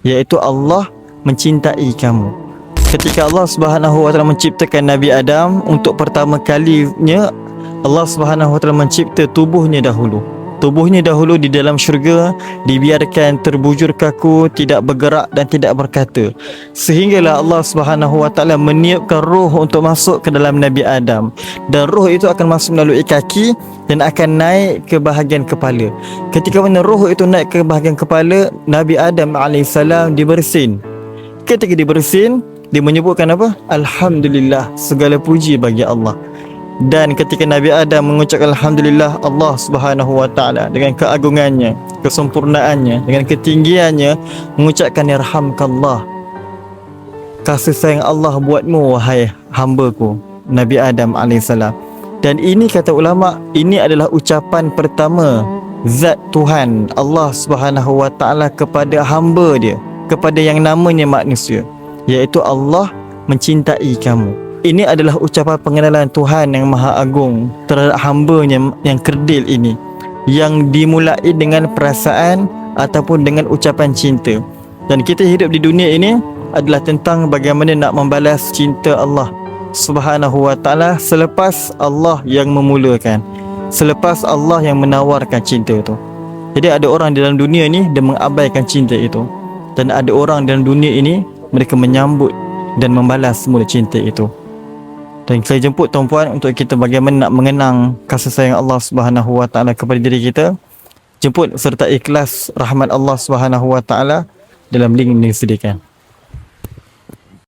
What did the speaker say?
iaitu Allah mencintai kamu. Ketika Allah Subhanahu wa taala menciptakan Nabi Adam, untuk pertama kalinya Allah Subhanahu wa taala mencipta tubuhnya dahulu. Tubuhnya dahulu di dalam syurga dibiarkan terbujur kaku, tidak bergerak dan tidak berkata. Sehinggalah Allah Subhanahu wa taala meniupkan roh untuk masuk ke dalam Nabi Adam. Dan roh itu akan masuk melalui kaki dan akan naik ke bahagian kepala. Ketika mana roh itu naik ke bahagian kepala, Nabi Adam AS dibersin. Ketika dibersin, dia menyebutkan apa? Alhamdulillah, segala puji bagi Allah. Dan ketika Nabi Adam mengucapkan Alhamdulillah, Allah Subhanahu wa taala dengan keagungannya, kesempurnaannya, dengan ketinggiannya mengucapkan yarhamkallah, kasih sayang Allah buatmu wahai hamba-Ku Nabi Adam AS. Dan ini kata ulama, ini adalah ucapan pertama zat Tuhan Allah Subhanahu wa taala kepada hamba dia, kepada yang namanya manusia, iaitu Allah mencintai kamu. Ini adalah ucapan pengenalan Tuhan yang Maha Agung terhadap hamba-Nya yang kerdil ini, yang dimulai dengan perasaan ataupun dengan ucapan cinta. Dan kita hidup di dunia ini adalah tentang bagaimana nak membalas cinta Allah Subhanahu wa taala selepas Allah yang memulakan, selepas Allah yang menawarkan cinta itu. Jadi ada orang di dalam dunia ni dia mengabaikan cinta itu, dan ada orang dalam dunia ini mereka menyambut dan membalas semula cinta itu. Dan saya jemput tuan-puan untuk kita bagaimana nak mengenang kasih sayang Allah Subhanahu wa taala kepada diri kita. Jemput serta ikhlas rahmat Allah Subhanahu wa taala dalam link yang disediakan.